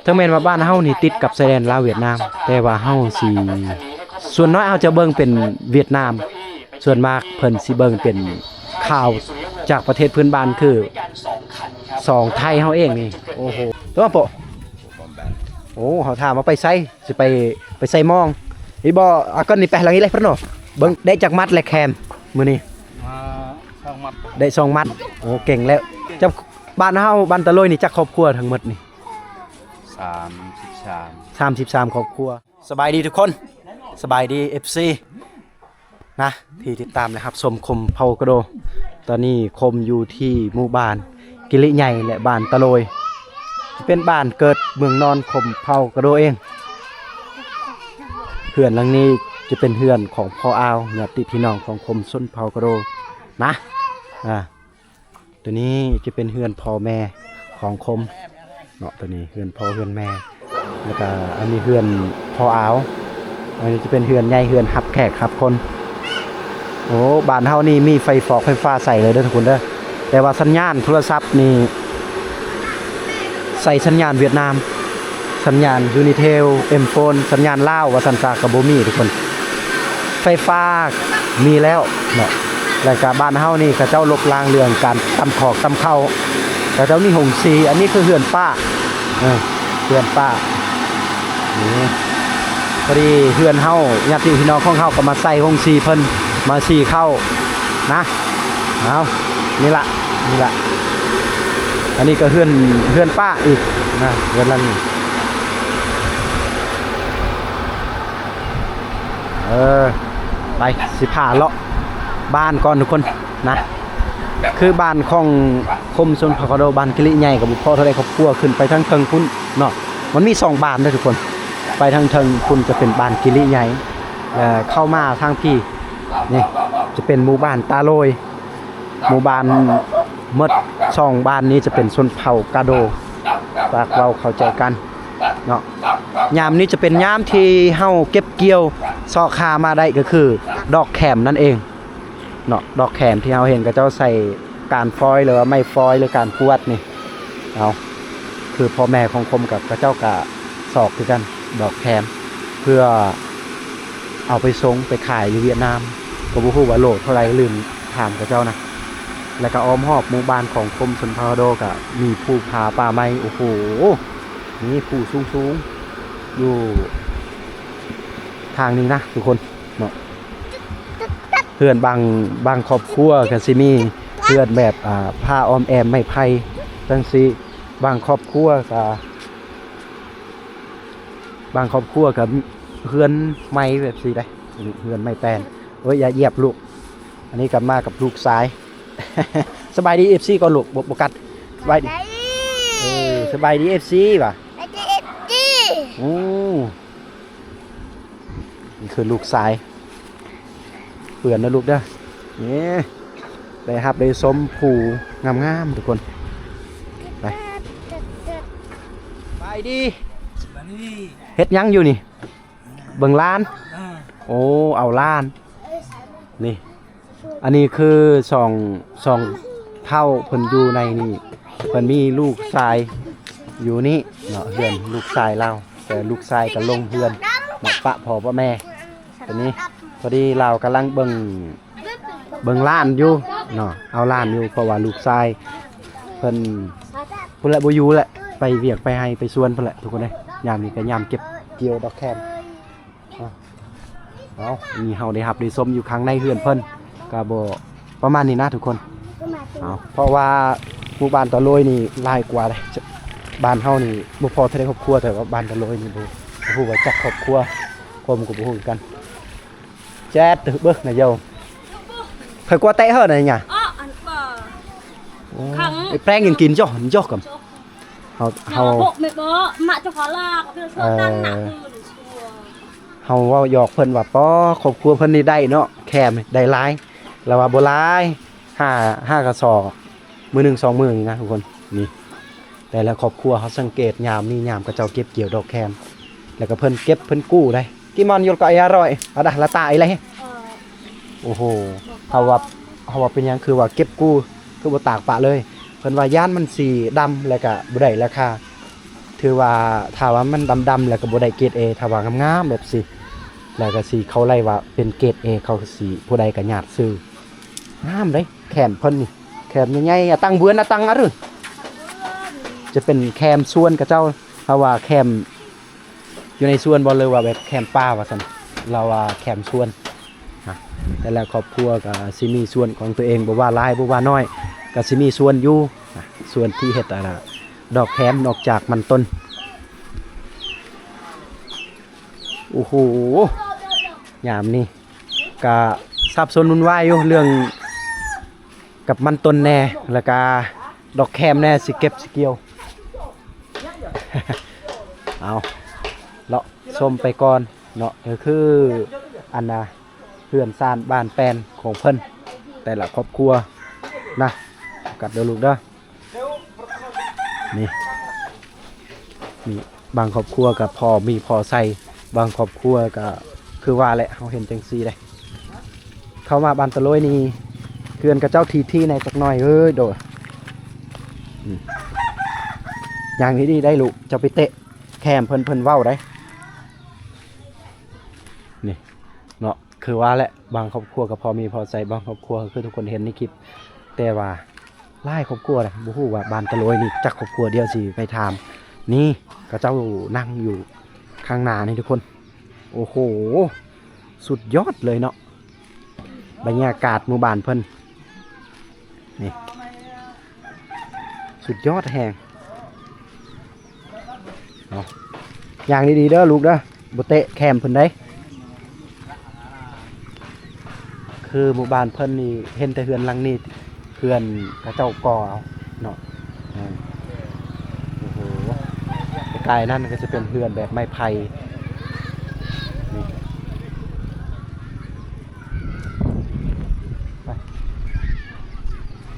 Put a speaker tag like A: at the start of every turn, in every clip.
A: ทั้งแม่นว่าบ้านเฮานี่ติดกับชายแดนลาวเวียดนามแต่ว่าเฮาสิส่วนน้อยเฮาจะเบิ่งเป็นเวียดนามส่วนมากเพิ่นสิเบิ่งเป็นข่าวจากประเทศเพื่อนบ้านคือ2ไทยเฮาเองนี่โอ้โหตัวโปโอ้เฮาถามว่าไปไสสิไปไสมองอีบ่อ่ะก็นี่ไปหลังนี้เลยเพิ่นเนาะเบิ่งได้จักมัดและแคมมื้อนี้2มัดได้2มัดโอ้เก่งแล้วจับบ้านเฮาบ้านตะโลยนี่จักครอบครัวทั้งหมดนี่33ครอบครัวสบายดีทุกคนสบายดี FC นะที่ติดตามนะครับชมคมเผากระโดตอนนี้คมอยู่ที่หมู่บ้านกิริใหญ่และบ้านตะโลยที่เป็นบ้านเกิดเมืองนอนคมเผากระโดเองเฮือนหลังนี้จะเป็นเฮือนของพ่ออาวญาติพี่น้องของคมส้นเผากระโดนะตัวนี้จะเป็นเฮือนพ่อแม่ของคมเนาะตัวนี้เฮือนพ่อเฮือนแม่แล้วก็อันนี้เฮือนพ่ออาวอันนี้จะเป็นเฮือนใหญ่เฮือนหับแขกหับคนโอ้บ้านเฮานี่มีไฟฟ้าใส่เลยเด้อทุกคนเด้อแต่ว่าสัญญาณโทรศัพท์นี่ใส่สัญญาณเวียดนามสัญญาณ Unitel M-Phone สัญญาณลาวว่าสัญญาณกับบ่มีทุกคนไฟฟ้ามีแล้วเนาะแล้วก็บ้านเฮานี่เขาเจ้าลบล้างเรื่องการตำขอกตำเข้าเขาเจ้านี่หงสีอันนี้คือเฮือนป้าเฮือนป้านี่พอดีเฮือนเฮาญาติพี่น้องของเฮาก็มาใส่หงสีเพิ่นมาสีเข้านะเอานี่ละอันนี้ก็เฮือนป้าอีกนะเฮือนละนี่ไปสิพาเลาะบ้านก่อนทุกคนนะคือบ้านของคมชนเผากระโดบ้านกิริใหญ่กับบุพเพเท่าไรครอบครัวขึ้นไปทั้งเทิงพุ่นเนาะมันมี2บ้านด้วยทุกคนไปทางเทิงพุ่นจะเป็นบ้านกิริใหญ่เข้ามาทางพี่นี่จะเป็นหมู่บ้านตาโลยหมู่บ้านมด2บ้านนี้จะเป็นชนเผ่ากระโดฝากเราเข้าใจกันเนาะยามนี้จะเป็นยามที่เฮาเก็บเกี่ยวซอกคามาได้ก็คือดอกแขมนั่นเองเนาะดอกแขมที่เฮาเห็นก็เจ้าใส่การฟอยหรือว่าไม่ฟอยหรือการปวดนี่เอาคือพ่อแม่ของคมกับเจ้ากะสอกคือกันดอกแขมเพื่อเอาไปส่งไปขายอยู่เวียดนามก็บ่ฮู้ว่าโลเท่าไหร่ลืมถามกับเจ้านะแล้วก็อ้อมรอบหมู่บ้านของคมชนเผ่าโดก็มีภูผาป่าไม้โอ้โหนี่ภูสูงอยู่ทางนี้นะทุกคนเนาะเพื่อนบางครอบครัวกันสิมีเพื่อนแบบผ้าอ้อมแอมไม้ไผ่จังสิบางครอบครัวกับเพื่อนไม้แบบสิได้เพื่อนไม้แปลนอย่าเหยียบลูกอันนี้กลับมากับลูกซ้าย สบายดี FC ก่อนลูกบกัดสบายดีสบายดี FC ป่ะโอ้นี่คือลูกซ้ายเปื่อนนะลูกเด้อนี่ได้ครับได้ส้มผูงามๆทุกคนไปดีเฮ็ดยังอยู่นี่เบิ่งล้านโอ้เอาล้านนี่อันนี้คือสองเท่าเพิ่นอยู่ในนี่เพิ่นมีลูกชายอยู่นี่เนาะเฮือนลูกชายเราแต่ลูกชายก็ลงเฮือนเนาะปะพ่อปะแม่ตัวนี้พอดีเรากำลังเบิ่งล้านอยู่เนาะเอาล้านอยู่เพราะว่าลูกชายเพิ่นพุ่นละบ่อยู่แหละไปเวียกไปให้ไปสวนพุ่นแหละทุกคนเด้ยามนี้ก็ยามเก็บเกี่ยวดอกแคนเอามีเฮาได้รับได้ส้มอยู่ข้างในเฮือนเพิ่นก็บ่ประมาณนี้นะทุกคนเอาเพราะว่าหมู่บ้านตะโลยนี่หลายกว่าเลยบ้านเฮานี่บ่พอเท่าใดครอบครัวแต่ว่าบ้านตะโลยนี่บ่ฮู้ว่าจักครอบครัวผมก็บ่ฮู้กันแจ๊ดเบิ่งน่ะโยเคยกว่าเตะเฮาน่ะเนี่ย
B: อันบ่ขัง
A: ไอ้แป้งยังกินจ่อกับเฮา
B: บ่แม่บ่มะเจ้าขอลากเพิ่นช่วยกันน่ะ
A: เฮาเว้าหยอกเพิ่นว่าป้อครอบครัวเพิ่นนี่ได้เนาะแคมได้หลายแล้วว่าบ่หลาย5กระสอบมื้อนึง2มื้อนี่นะทุกคนนี่แต่ละครอบครัวเขาสังเกตยามนี่ยามก็เจ้าเก็บเกี่ยวดอกแคมแล้วก็เพิ่นเก็บเพิ่นกู้ได้กิมอนยลก็อร่อยอะดะละตายเลยโอ้โหเฮาว่าเป็นหยังคือว่าเก็บกู้คือบ่ตากปะเลยเพิ่นว่าย่านมันสีดำแล้วก็บ่ได้ราคา คือว่าถ้าว่ามันดำๆแล้วก็บ่ได้เกรด A ถ้าว่างามๆแบบสิแล้วก็สิเขาไล่ว่าเป็นเกรด A เขาสิผู้ใดก็ญาติซื้องามเด้แคมเพิ่นนี่แคมใหญ่ๆอะตั้งเบือนอะตั้งอะรึจะเป็นแคมส่วนกับเจ้าถ้าว่าแคมอยู่ในส่วนบ่เลยว่าแบบแคมป่าว่าซั่นเราว่าแคมส่วนนะแต่ละครอบครัวก็สิมีส่วนของตัวเองบ่ว่าหลายบ่ว่าน้อยก็สิมีส่วนอยู่นะส่วนที่เฮ็ดอะไรดอกแคมนอกจากมันต้นโอ้โหยามนี้ก็สับสนวุ่นวายอยู่เรื่องกับมันต้นแน่แล้วก็ดอกแคมแน่สิเก็บสิเกี่ยว เอาเลาะชมไปก่อนเนาะก็คืออันน่ะเพื่อนซ่านบ้านแปลนของเพิ่นแต่ละครอบครัวนะกัดเด้อลูกเด้อนี่บางครอบครัวกับพอมีพอใส่บางครอบครัวก็คือว่าแหละเขาเห็นจังซี่เลยเข้ามาบ้านตะโลยนี่เพื่อนกับเจ้าที่ในจักหน่อยเอ้ยโดดอย่างนี้ดีได้ลูกจะไปเตะแคมเพิ่นเว้าได้นี่เนาะคือว่าแหละบางครอบครัวก็พอมีพอใส่บางครอบครัวคือทุกคนเห็นในคลิปแต่ว่าหลายครอบครัวเลยบ่ฮู้ว่าบ้านตะโลยนี่จักครอบครัวเดียวสิไปถามนี่ก็เจ้านั่งอยู่ข้างหน้านี่ทุกคนโอ้โหสุดยอดเลยเนาะบรรยากาศหมู่บ้านเพิ่นนี่สุดยอดแฮงเอาอย่างดีๆเด้อลูกเด้อบ่เตะแคมเพิ่นได้คือหมู่บ้านเพิ่นนี่เห็นแต่เฮือนหลังนี้เฮือนกระเจ้าก่อเอาเนาะโอ้โหไกลๆนั่นก็จะเป็นเฮือนแบบไม้ไผ่นี่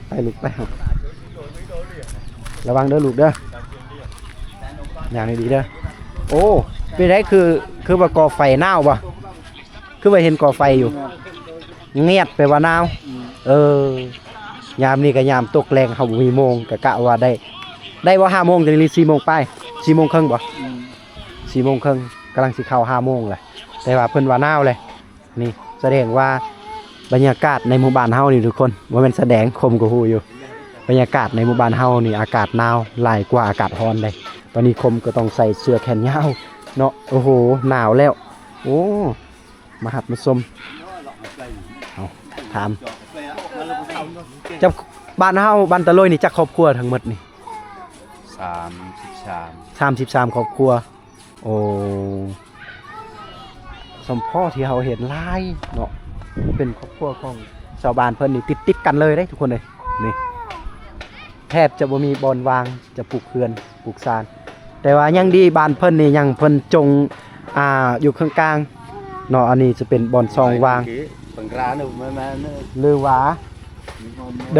A: ไปลูกไประวังเด้อลูกเด้ออย่างนี้ดีเด้อโอ้เป็นไรคือว่าก่อไฟหนาวบ่คือว่าเห็นก่อไฟอยู่เงียบไปว่าหนาวยามนี้ก็ยามตกแรงเฮามีโมงกะว่าได้ว่า5 โมงจะรี4 โมงไป4 โมงครึ่งบ่4 โมงครึ่งกำลังสิเข้า5 โมงแหละแต่ว่าเพิ่นว่าหนาวเลยนี่แสดงว่าบรรยากาศในหมู่บ้านเฮานี่ทุกคนบ่แม่นแสดงคมก็ฮู้อยู่บรรยากาศในหมู่บ้านเฮานี่อากาศหนาวหลายกว่าอากาศร้อนเลยตอนนี้คมก็ต้องใส่เสื้อแขนยาวเนาะโอ้โหหนาวแล้วโอ้มาหัดมาชมเอาถามจับบ้านเฮาบ้านตะโลยนี่จักครอบครัวทั้งหมดนี่33ครอบครัวโอ้สมพ่อที่เฮาเห็นหลายเนาะเป็นครอบครัวของชาวบ้านเพิ่นนี่ติดกันเลยได้ทุกคนเลยนี่แทบจะบ่มีบอนวางจะปลูกเขื่อนปลูกซานแต่ว่ายังดีบ้านเพิ่นนี่ยังเพิ่นจงอยู่ข้างกลางเนาะอันนี้จะเป็นบอนซองวางหรือว่าเ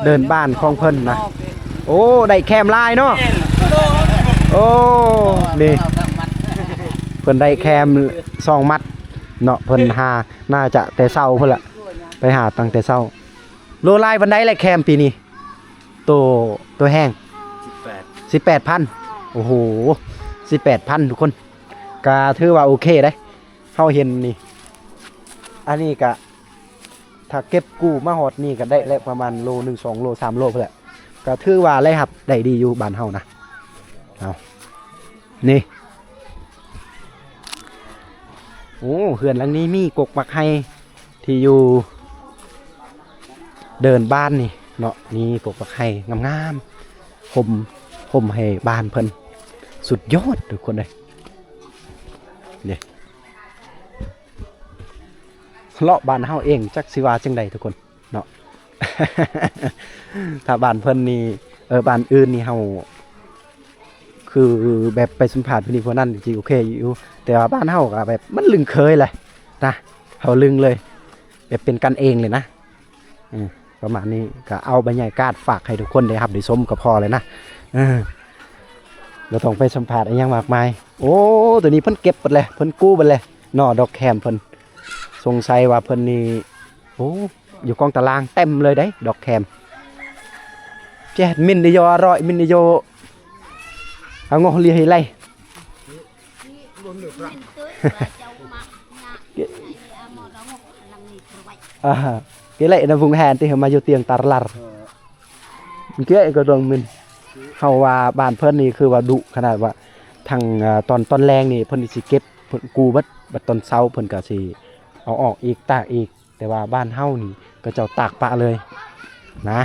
A: ดินบ้านของเพิ่นนะโอ้ได้แคมลายเนาะโอ้นี่เพิ่นได้แคม2 มัดเนาะเพิ่นหาน่าจะแต่เช้าเพิ่นละไปหาตั้งแต่เช้าโลลายบันไดแหละแคมปีนี้ตัวแห้ง18,000โอ้โห18,000ทุกคนก็ถือว่าโอเคได้เฮาเห็นนี่อันนี้ก็ถ้าเก็บกู้มาฮอดนี่ก็ได้แล้วประมาณโล1 2 โล 3 โลเพิ่นแหละก็ถือว่าได้ครับได้ดีอยู่บ้านเฮานะเอานี่โอ้เฮือนหลังนี้มีกกมักไห้ที่อยู่เดินบ้านนี่เนาะนี่กกมักไห้งามๆห่มให้บ้านเพิ่นสุดยอดทุกคนเลยนี่เลาะบ้านเฮาเองจักสิว่าจังใดทุกคนเนาะ ถ้าบ้านเพิ่นนี่บ้านอื่นนี่เฮาคือแบบไปสัมผัสพี่นี่พวกนั้นจริงโอเคอยู่แต่ว่าบ้านเฮาก็แบบมันลึงเคยเลยนะเฮาลึงเลยแบบเป็นกันเองเลยนะประมาณนี้ก็เอาบรรยากาศฝากให้ทุกคนได้ครับได้ชมก็พอเลยนะเราต้องไปสัมผัสอะไรอย่างมากมายโอ้ตัวนี้เพิ่นเก็บหมดเลยเพิ่นกู้หมดเลยนอดอกแคมเพิ่นสงสัยว่าเพิ่นนี่โอ้อยู่กองตารางเต็มเลยได้ดอกแคมเจ็ดมินนิโยอร่อยมินนิโย เอางอเลียให้ไล่ cái lệ là vùng hèn thì mà vô tiền tar lar cáiก็ดวงมันเฮาว่าบ้านเพิ่นนี่คือว่าดุขนาดว่าทางตอนแรงนี่เพิ่นสิเก็บเพิ่นกูบัดตอนเช้าเพิ่นก็สิเอาออกอีกตากอีกแต่ว่าบ้านเฮานี่ก็เจ้าตากปะเลยนะ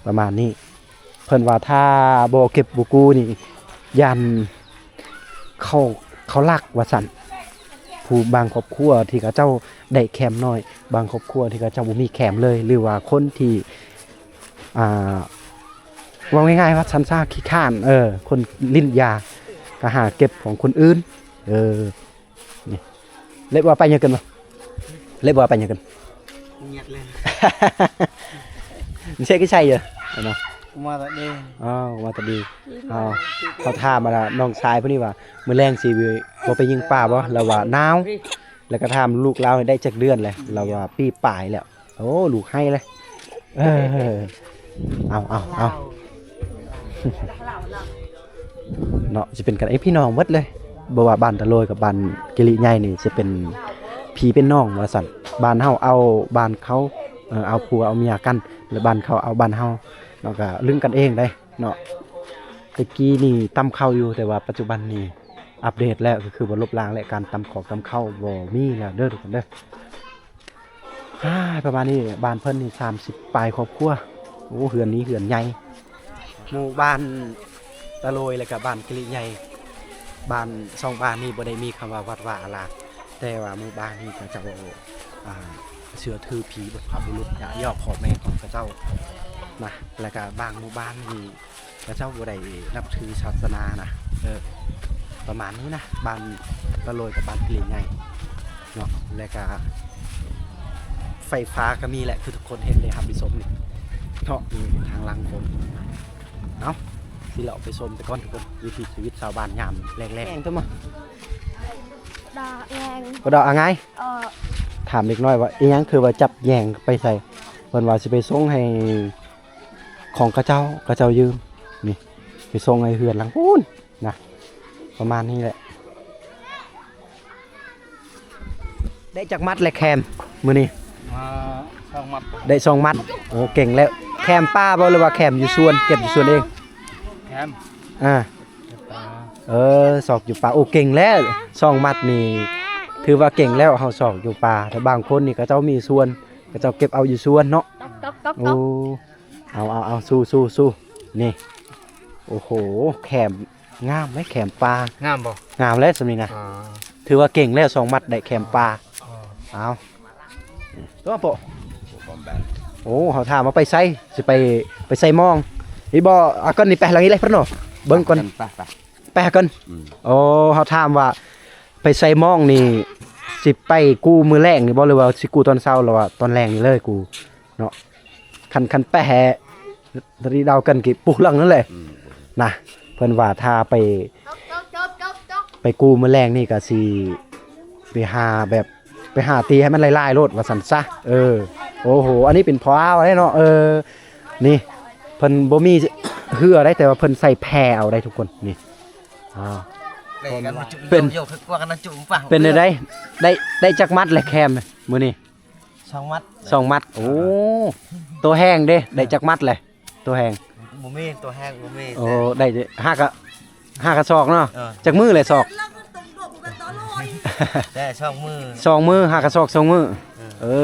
A: ประมาณนี้เพิ่นว่าถ้าบ่เก็บบ่กูนี่ยันเขาลักว่าซั่นผู้บางครอบครัวที่เขาเจ้าได้แคมน้อยบางครอบครัวที่เขาเจ้าบ่มีแคมเลยหรือว่าคนที่ว่าง่ายๆว่าชั้นซ่าขี้ข้านคนลิ้นยาก็หาเก็บของคนอื่นนี่เล็บว่าไปยังกันบ่เล็บว่าไปยังกัน
C: เงียบเลย
A: ไม่ใช่ก็ใช่เหรอเนาะ
C: มาแต่ดี
A: มาแต่ดีเขาถามมาละน้องชายพวกนี้ว่ามื้อแรงสิบ่ไปยิงป่าบ่แล้วว่าหนาวแล้วก็ถามลูกเราได้จักเดือนเลยเราว่าปีปลายแล้วโอ้ลูกให้เลยเอาเนาะจะเป็นกันไอ้พี่น้องหมดเลยบ่ว่าบ้านตะโลยกับบ้านกิริใหญ่นี่จะเป็นพี่เป็นน้องว่าซั่นบ้านเฮาเอาบ้านเขาเอาผัวเอาเมียกันแล้วบ้านเขาเอาบ้านเฮาเนาะก็ลึงกันเองได้เนาะตะกี้นี่ตำข้าวอยู่แต่ว่าปัจจุบันนี่อัปเดตแล้วก็คือบ่ลบล้างและการตำของตำข้าวบ่มีแล้วเด้อทุกคนเด้อประมาณนี้บ้านเพิ่นนี่30ปลายครอบครัวโอ้เฮือนนี้เฮือนใหญ่หมู่บ้านตะโลยแล้วก็บ้านกิริใหญ่บ้านสองบ้านนี่บ่ได้มีคำว่าวัดว่าอารามแต่ว่าหมู่บ้านนี่ก็จะเชื่อถือผีบรรพบุรุษย่อพ่อแม่ของพระเจ้านะแล้วก็บางหมู่บ้านนี่พระเจ้าบ่ได้นับถือศาสนานะประมาณนี้นะบ้านตะโลยกับบ้านกิริใหญ่เนาะแล้วก็ไฟฟ้าก็มีแหละคือทุกคนเห็นเลยครับดิสมนี่เนาะมีทางลังผมเนาะที่เราไปชมแต่ก่อนทุกคนวิถีชีวิตชาวบ้านยามแรกๆตัวมา
B: đò ngang
A: ก็ดอกอะไงถามเด็กน้อยว่าอีหยังคือว่าจับแยงไปใส่เพิ่นว่าสิไปส่งให้ของกระเจ้ายืมนี่ไปส่งให้เฮือนหลังปูนนะประมาณนี้แหละได้จักมัดและแคมมื้อนี้
C: มาช่องมัด
A: ได้2มัดโอ้เก่งแล้วแคมป้าบ่หรือว่าแคมอยู่สวนเก็บอยู่สวนเอง
C: แคม
A: สอกอยู่ป่าโอ้เก่งแล้ว2มัดนี่ถือว่าเก่งแล้วเฮาสอกอยู่ป่าแต่บางคนนี่ก็เจ้ามีสวนก็เจ้าเก็บเอาอยู่สวนเนาะ
B: tóc
A: โอ้เอาสู้นี่โอ้โหแขมงามไหมแขมปลาง
C: ามบ่
A: งามแล้วสำนี้นะถือว่าเก่งแล้ว2มัดได้แขมปลาเอาตัวโปโอ้เขาถามว่าไปไสสิไปไสมองอีบ่เอาก่อนนี่ไปหลังนี้เลยเพิ่นเนาะเบิ่งก่อนไปหาก่อนโอ้เขาถามว่าไปไสมองนี่สิไปกู้มือแรงนี่บ่หรือว่าสิกู้ตอนเช้าหรือว่าตอนแรงนี่เลยกูเนาะคันแปะตรีดาวกันกี่ปูหลังนั่นแหละนะเพิ่นว่าถ้าไปกู้มือแรงนี่ก็สิไปหาตีให้มันลายๆโลดว่าซั่นซะโอ้โหอันนี้เป็นพอเอาได้เนาะนี่เพิ่นบ่มีเหือได้แต่ว่าเพิ่นใส่แพรเอาได้ทุกคนนี่เป็นได้จักมัดแหละแคมมื้อนี้2มัดโอ้ตัวแห้งเด้ได้จักมัดเลยตัวแห้ง
C: บ่มีตัวแห้งบ่มี
A: โอ้ได้ห้ากระซอกเนาะจักมือเลยซอก
C: ได้ช่องมือ
A: 2มือห้ากระซอก2มือ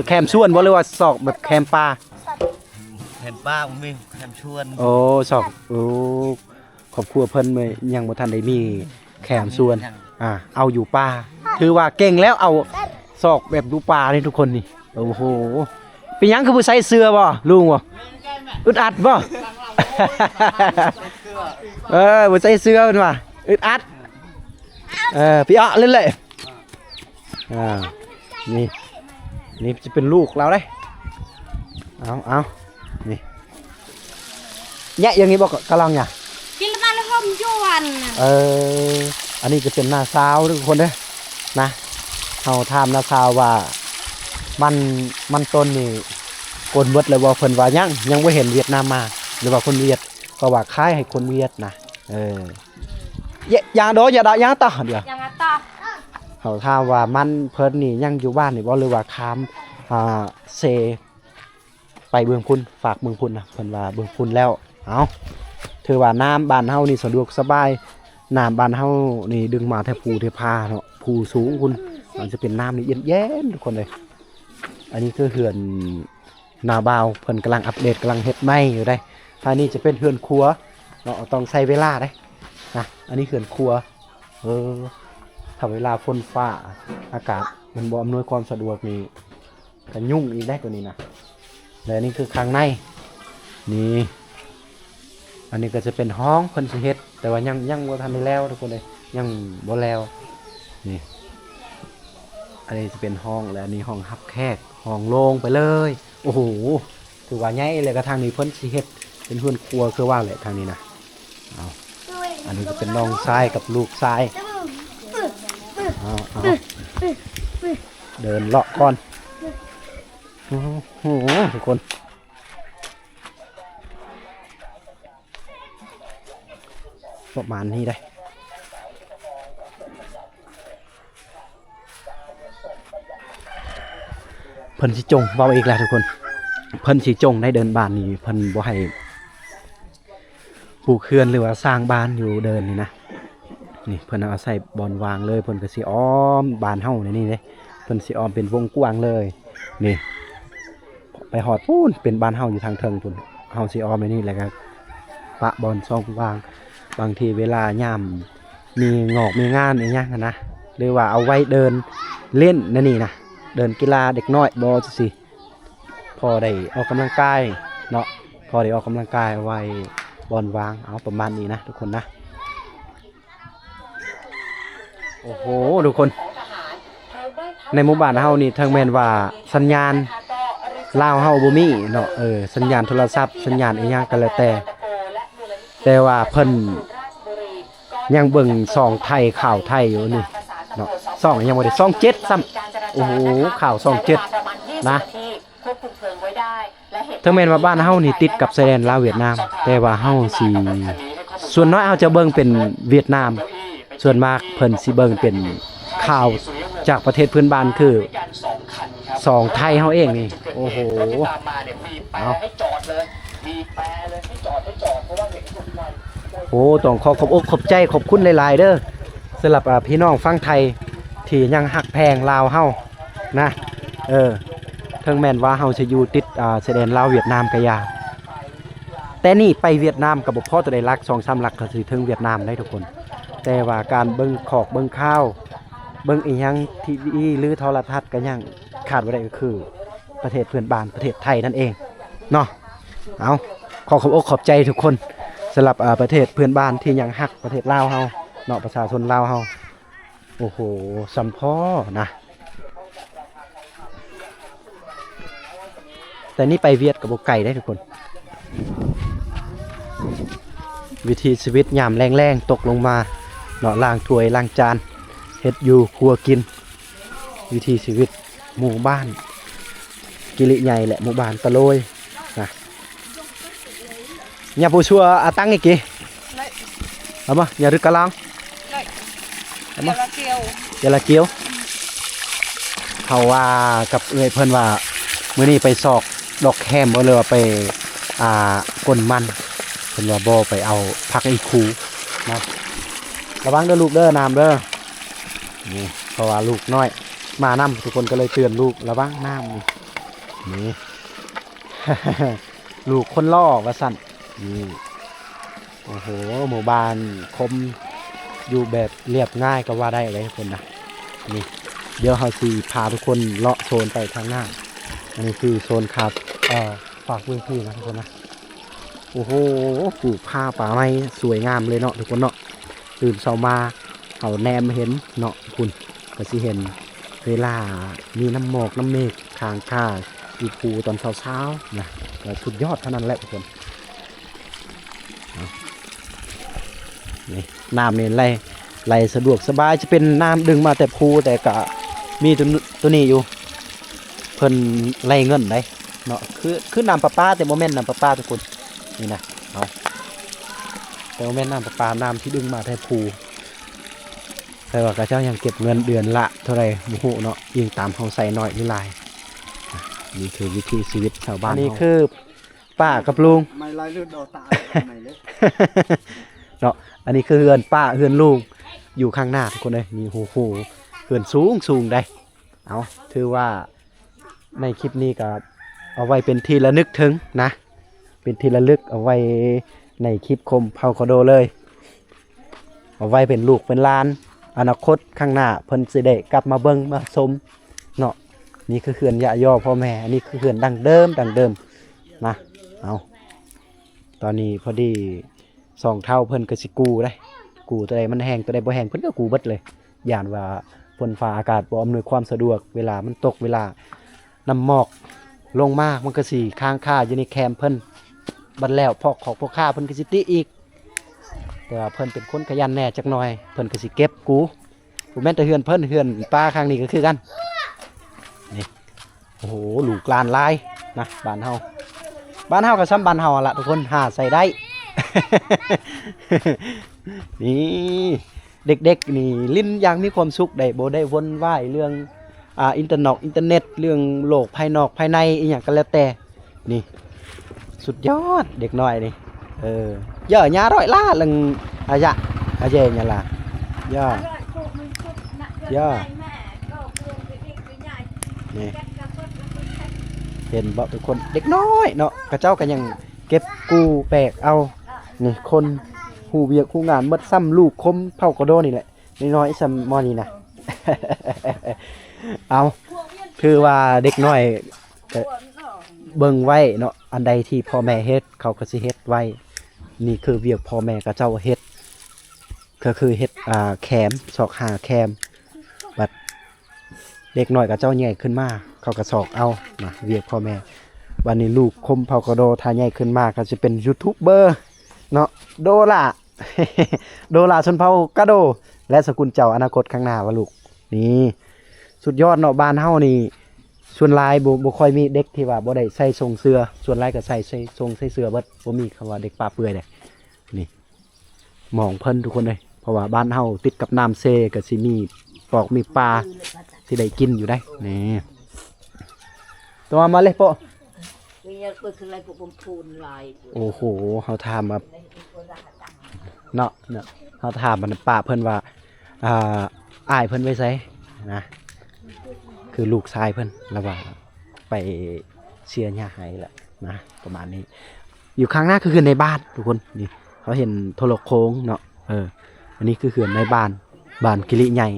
A: แคมส่วนบ่หรือว่าซอกแบบแคมปลา
C: เห็นป้าบ่มีแคมชวน
A: โอ้ซอกโอ้ครอบครัวเพิ่นยังบ่ทันได้มีแคมส่วนเอาอยู่ป่าถือว่าเก่งแล้วเอาซอกแบบดูป่านี่ทุกคนนี่โอ้โหเป็นหยังคือบ่ใส่เสื้อบ่ลุงบ่อึดอัดบ่ บ่ใส่เสื้อเพิ่นว่าอึดอัดพี่อ้อเล่นเลยนี่จะเป็นลูกเราได้เอานี่แยะอย่างนี้บอกกำลังเนี่ย
B: Kita tak lehom juan
A: อันนี้จะเป็นหน้าซาวทุกคนเด้อนะเอาถามหน้าซาวว่ามันต้นนี่กลนเบิดเลยว่าเพิ่นว่ายังบ่เห็นเวียดนามมาหรือว่าคนเวียดก็ว่าคล้ายให้คนเวียดนะ อย่างโดอย่าดอย่างต่อเดี๋ยว
B: ยังไงต่อ
A: เขาถามว่ามันเพิ่นนี่ยังอยู่บ้านนี่บ่หรือว่าค้ามเซไปเบืองพุ่นฝากเบืองพุ่นนะเพิ่นว่าเบืองพุ่นแล้วเอาถือว่าน้ำบ้านเฮานี่สะดวกสบายน้ำบ้านเฮานี่ดึงมาแทภูเทพาเนาะภูสูงคุณมันจะเป็นน้ำนี่เย็นๆทุกคนเลยอันนี้คือเฮือนนาบาวเพิ่นกำลังอัปเดตกำลังเฮ็ดใหม่อยู่ได้ถ้านี่จะเป็นเฮือนครัวเนาะต้องใช้เวลาได้นะอันนี้เฮือนครัวถ้าเวลาฝนฟ้าอากาศมันบ่อำนวยความสะดวกนี่ก็ยุ่งอีกได้กว่านี้นะและนี่คือข้างในนี่อันนี้ก็จะเป็นห้องเพิ่นสิเฮ็ดแต่ว่ายังบ่ทันได้แล้วทุกคนเลยยังบ่แล้วนี่อันนี้จะเป็นห้องและอันนี้ห้องรับแขกห้องโล่งไปเลยโอ้โหถือว่าใหญ่เลยกระทางนี้เพิ่นสิเฮ็ดเป็นเฮือนครัวคือว่าแหละทางนี้นะเอาอันนี้จะเป็นน้องชายกับลูกชายเอาเดินเลาะก่อนโอ้โหทุกคนประมาณนี้ได้เพิ่นสิจงเว้าอีกแล้วทุกคนเพิ่นสิจงได้เดินบ้านนี่เพิ่นบ่ให้ปลูกเขื่อนหรือว่าสร้างบ้านอยู่เดินนี่นะนี่เพิ่นเอาใส่บอนวางเลยเพิ่นก็สิอ้อมบ้านเฮานี่เด้เพิ่นสิอ้อมเป็นวงกว้างเลยนี่ไปฮอดพูนเป็นบ้านเฮาอยู่ทางเทิงพุ่นเฮาสิอ้อมไว้นี่แหละครับปะบอนซ่องวางบางทีเวลายามมีงอกมีงานอีหยังนะหรือว่าเอาไว้เดินเล่นนั่นนี่นะเดินกีฬาเด็กน้อยบ่จังซี่พอได้ออกกำลังกายเนาะพอได้ออกกำลังกายเอาไว้บอนวางเอาประมาณนี้นะทุกคนนะโอ้โหทุกคนในหมู่บ้านเฮานี่ทางแม่นว่าสัญญาณลาวเฮาบ่มีเนาะสัญญาณโทรศัพท์สัญญาณอีหยังก็แล้วแต่ว่าเพิ่นยังเบิ่งส่องไทยข่าวไทยอยู่นี่เนาะส่องยังบ่ได้ส่อง7ซ้ำโอ้โหข่าวส่อง7นะถึงแม้ว่าบ้านเฮานี่ติดกับชายแดนลาวเวียดนามแต่ว่าเฮาสิส่วนน้อยเฮาจะเบิ่งเป็นเวียดนามส่วนมากเพิ่นสิเบิ่งเป็นข่าวจากประเทศเพื่อนบ้านคือสองไทยเฮาเองนี่โอ้โหเอาโอ้ต้องขอขอบใจขอบคุณหลายๆเด้อสำหรับพี่น้องฟังไทยที่ยังหักแพงลาวเฮานะถึงแม้นว่าเฮาจะอยู่ติดชายแดนลาวเวียดนามก็ยาแต่นี่ไปเวียดนามก็บ่พอตัวใดลัก 2-3 ลักก็สิถึงเวียดนามได้ทุกคนแต่ว่าการเบิ่งขอกเบิ่งข้าวเบิ่งอีหยังทีวีหรือโทรทัศน์ก็ยังขาดบ่ได้ก็คือประเทศเพื่อนบ้านประเทศไทยนั่นเองเนาะเอาขอขอบใจทุกคนสำหรับประเทศเพื่อนบ้านที่ยังฮักประเทศลาวเฮาเนาะประชาชนลาวเฮาโอ้โหสัมพ่อนะแต่นี่ไปเวียดกับบ่ไก่ได้ทุกคนวิธีชีวิตยามแรงๆตกลงมาเนาะล้างถ้วยล้างจานเฮ็ดอยู่ครัวกินวิธีชีวิตหมู่บ้านกิริใหญ่แหละหมู่บ้านตะโลยนะnhà bố xua tăng cái kì mà nhà rực cá lang giờ là chiếuเขาว่ากับเอื้อยเพิ่นว่ามื้อนี้ไปซอกดอกแคมบ่เลยว่าไปก้นมันเพิ่นว่าบ่ไปเอาผักอีคูนะระวังเด้อลูกเด้อน้ำเด้อนี่เพราะว่าลูกน้อยมาน้ำทุกคนก็เลยเตือนลูกระวังน้ำนี่ ลูกคนล่อว่าสั่นนี่โอ้โหหมู่บ้านคมอยู่แบบเรียบง่ายก็ว่าได้เลยทุกคนนะนี่เดี๋ยวเราสิพาทุกคนเลาะโซนไปทางหน้าอันนี้คือโซนครับฝากเรื่องที่นะทุกคนนะโอ้โหปลูกผ้าป่าไม้สวยงามเลยเนาะทุกคนเนาะตื่นเช้ามาเอาแนมเห็นเนาะคุณก็สิเห็นเวลามีน้ำหมอกน้ำเมฆทางข้าอยู่ภูตอนเช้าๆนะสุดยอดเท่านั้นแหละทุกคนนี่น้ำนี่ไหลสะดวกสบายจะเป็นน้ำดึงมาแต่ภูแต่ก็มีตัวนี้อยู่เพิ่นไหลเงินได้เนาะคือน้ำประปาแต่โมเมนต์น้ำประปาทุกคนนี่นะเอาแต่โมเมนต์น้ำประปาน้ำที่ดึงมาแต่ภู แต่ว่าเขาเจ้ายังเก็บเงินเดือนละเท่าไหร่บ่ฮู้เนาะยิงตามเฮาใส่น้อยหรือหลายนี่คือวิถีชีวิตชาวบ้านนี่คือป้ากับลุง
D: ไม่ไล่เลือดดอตาไหนเลย
A: เนาะอันนี้คือเฮือนป้าเฮือนลุงอยู่ข้างหน้าทุกคนเลยมีหูเฮือนสูงได้เอาถือว่าในคลิปนี้ก็เอาไว้เป็นที่ระลึกถึงนะเป็นที่ระลึกเอาไว้ในคลิปคมเผาคอโดเลยเอาไว้เป็นลูกเป็นหลานอนาคตข้างหน้าเพิ่นสิได้กลับมาเบิ่งมาชมเนาะนี่คือเขื่อนยะย่อพ่อแม่อันนี้คือเขื่อนดังเดิมนะเอาตอนนี้พอดี2เท่าเพิ่นก็สิกู้ได้กู้ตัวใดมันแห้งตัวใดบ่แห้งเพิ่นก็กู้เบิดเลยย่านว่าฝนฟ้าอากาศบ่อำนวยความสะดวกเวลามันตกเวลาน้ำหมอกลงมามันก็สิค้างคาอยู่ในแคมป์เพิ่นบัดแล้วพอกของพวกข้าเพิ่นก็สิติอีกแต่ว่าเพิ่นเป็นคนขยันแน่จักหน่อยเพิ่นก็สิเก็บกู้บ่แม่นแต่เฮือนเพิ่นเฮือนป้าข้างนี้ก็คือกันนี่โอ้โหลูกลานลายนะบ้านเฮาก็ซ้ำบ้านเฮาล่ะทุกคนหาใส่ได้ นี่เด็กๆนี่ลิ้นยังมีความสุขได้บ่ได้วนว่ายเรื่องอินเทอร์เน็ตเรื่องโลกภายนอกภายในอีหยังก็แล้วแต่นี่สุดยอดเด็กน้อยนี่เยอะnhá rồi lá lần dạ về nhà là dạ dạนี่เห็นบ่ทุกคนเด็กน้อยเนาะกระเจ้าก็ยังเก็บกู้แปลกเอานี่คนหูเวียกหูงานเบิดซ้ำลูกคมเผากระโดนี่แหละน้อยๆซ้ำมอนี่นะ เอาคือว่าเด็กน้อยเบิ่งไว้เนาะอันใดที่พ่อแม่เฮ็ดเขาก็สิเฮ็ดไว้นี่คือเวียกพ่อแม่กระเจ้าเฮ็ดก็คือเฮ็ดแคมสอกหาแคมบัดเด็กน้อยกระเจ้าใหญ่ขึ้นมาเขาก็สอกเอานะเวียกพ่อแม่วันนี้ลูกคมเผากระโดถ้าใหญ่ขึ้นมาก็จะเป็นยูทูบเบอร์เนาะโดล่า โดล่าชนเผากระโดและสกุลเจ้าอนาคตข้างหน้าวะลูกนี่สุดยอดเนาะบ้านเฮานี่ส่วนหลายบ่ค่อยมีเด็กที่ว่าบ่ได้ใส่ทรงเสื้อส่วนหลายก็ใส่ทรงใส่เสื้อเบิดบ่มีคำว่าเด็กป่าเปื่อยเด้นี่มองเพิ่นทุกคนเลยเพราะว่าบ้านเฮาติดกับน้ำเซก็สิมีปอกมีปลาสิได้กินอยู่ได้นี่ตัวมาเลยโปะโอ้โหเฮาถามแบบเนาะเฮาถามมันป้าเพิ่นว่าอ้ายเพิ่นไว้ไสนะคือลูกชายเพิ่นแล้วว่าไปเสียหญ้าให้แหละนะประมาณนี้อยู่ข้างหน้าคือในบ้านทุกคนนี่เขาเห็นโทรโค้งเนาะอันนี้คือเขื่อนในบ้านกิริใหญ่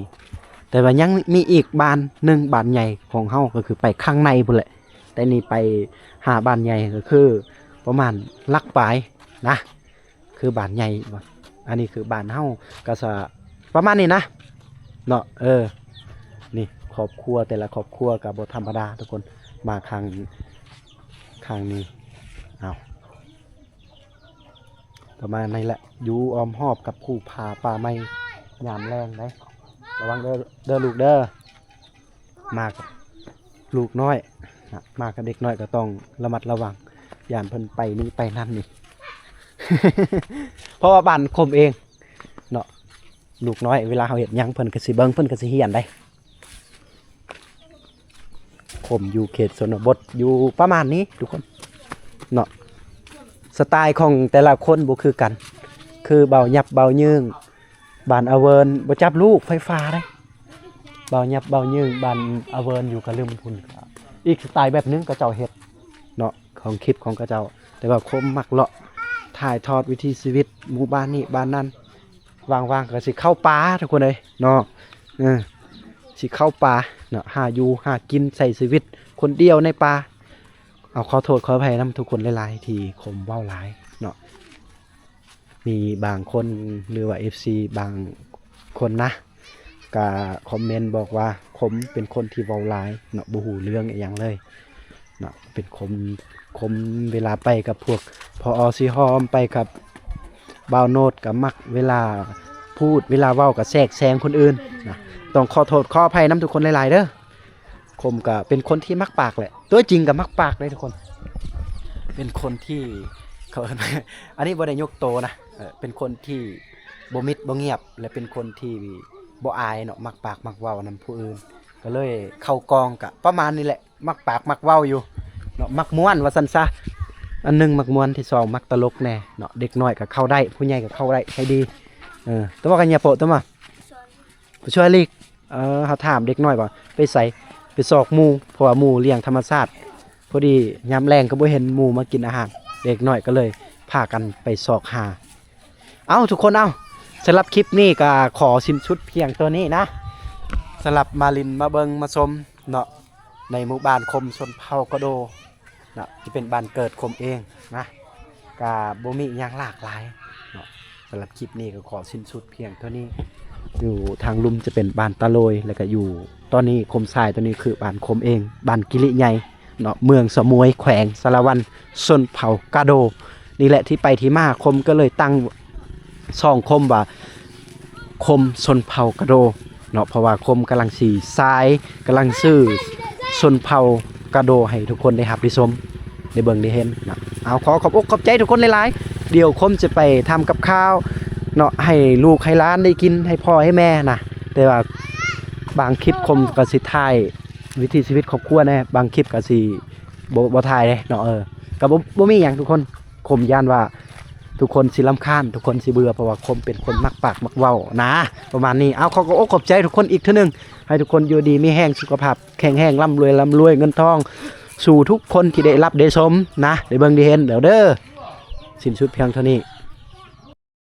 A: แต่ว่ายังมีอีกบ้านหนึ่งบ้านใหญ่ของเฮาก็คือไปข้างในพุ่นแหละแต่นี่ไปหาบ้านใหญ่ก็คือประมาณลักปลายนะคือบ้านใหญ่อันนี้คือบ้านเฮาก็จะประมาณนี้นะเนาะนี่ครอบครัวแต่ละครอบครัวกับบธรรมดาทุกคนมาข้างนี้เอาประมาณนี้แหละอยู่อ้อมหอบกับผู้พาป่าไม้ยามแรงได้ระวังเด้อลูกเด้อมากับลูกน้อยมากับเด็กน้อยก็ต้องระมัดระวังย่านเพิ่นไปนี่ไปนั่นนี่ เพราะว่าบ้านคมเองเนาะลูกน้อยเวลาเขาเห็นยังเพิ่นก็สิเบิ่งเพิ่นก็สิเฮียนได้ผมอยู่เขตชนบทอยู่ประมาณนี้ทุกคนเนาะสไตล์ของแต่ละคนบ่คือกันคือเบาหยับเบายืงบ้านอเวิร์นบ่จับลูกไฟฟ้าได้เบาหยับเบายืงบ้านอเวิร์นอยู่กับลืมพุ่นอีกสไตล์แบบนึงก็เจ้าเฮ็ดเนาะของคลิปของกระเจ้าแต่ว่าคมมักเลาะถ่ายทอดวิถีชีวิตหมู่บ้านนี้บ้านนั้นว่างๆก็สิเข้าป่าทุกคนเลยเนาะสิเข้าป่าเนาะหาอยู่หากินใส่ชีวิตคนเดียวในป่าเอาขอโทษขออภัยนำทุกคนหลายๆที่คมเว้าหลายเนาะมีบางคนหรือว่า FC บางคนนะก็คอมเมนต์บอกว่าผมเป็นคนที่เว้าหลายเนาะบ่ฮู้เรื่องอีหยังเลยเนาะเป็นคมเวลาไปกับพวกพอสิหอมไปกับบ่าวโนดกับมักเวลาพูดเวลาเว้ากับแทรกแซงคนอื่นนะต้องขอโทษขออภัยนำทุกคนหลายๆเด้อผมก็เป็นคนที่มักปากแหละตัวจริงกับมักปากเลยทุกคนเป็นคนที่เขาอันนี้บ่ได้ยกโตนะเป็นคนที่บ่มิดบ่เงียบและเป็นคนที่ บ่อายเนาะมักปากมักเว้านำผู้อื่นก็เลยเข้ากองกะประมาณนี้แหละมักปากมักเว้าอยู่เนาะมักม่วนว่าซั่นซะอันหนึงมักม่วนที่สองมักตลกแน่เนาะเด็กน้อยก็เข้าได้ผู้ใหญ่ก็เข้าได้ให้ดีแต่ว่ากันอย่าโปะตัวมาผู้ช่วยลีกเขาถามเด็กน้อยว่าไปใส่ไปสอกหมู่เพราะว่าหมู่เลี้ยงธรรมชาติพอดียามแรงก็บ่เห็นหมู่มากินอาหารเด็กน้อยก็เลยพากันไปสอกหาเอ้าทุกคนเอ้าสำหรับคลิปนี้ก็ขอสิ้นชุดเพียงตัวนี้นะสำหรับมาลินมาเบิงมาชมเนาะในหมู่บ้านคมชนเผ่ากระโดเนาะที่เป็นบ้านเกิดคมเองนะกาบ่มีอย่างหลากหลายเนาะสำหรับคลิปนี้ก็ขอสิ้นสุดเพียงเท่านี้อยู่ทางลุ่มจะเป็นบ้านตะโลยแล้วก็อยู่ตอนนี้คมทรายตัวนี้คือบ้านคมเองบ้านกิริใหญ่เนาะเมืองสมวยแขวงสารวันชนเผ่ากระโดนี่แหละที่ไปที่มาคมก็เลยตั้งช่องคมว่าคมชนเผ่ากระโดเนาะเพราะว่าคมกำลังสีทรายกำลังซื้อชนเผ่ากระโดให้ทุกคนได้รับได้ชมได้เบิ่งได้เห็นเนาะเอาขอบอกขอบใจทุกคนหลายๆเดี๋ยวคมจะไปทำกับข้าวเนาะให้ลูกให้หลานได้กินให้พ่อให้แม่นะแต่ว่าบางคลิปคมก็สิถ่ายวิถีชีวิตครอบครัวแน่บางคลิปก็สิบ่ถ่ายเลยเนาะก็บ่มีหยังทุกคนคมย่านว่าทุกคนสิรำคาญทุกคนสิเบื่อเพราะว่าคมเป็นคนมักปากมักเว้านะประมาณนี้เอาขอขอบใจทุกคนอีกเทื่อนึงให้ทุกคนอยู่ดีมีแห้งสุขภาพแข็งแรงร่ำรวยเงินทองสู่ทุกคนที่ได้รับได้ชมนะได้เบิ่งได้เห็นเดี๋ยวเด้อสิ้นสุดเพียงเท่านี้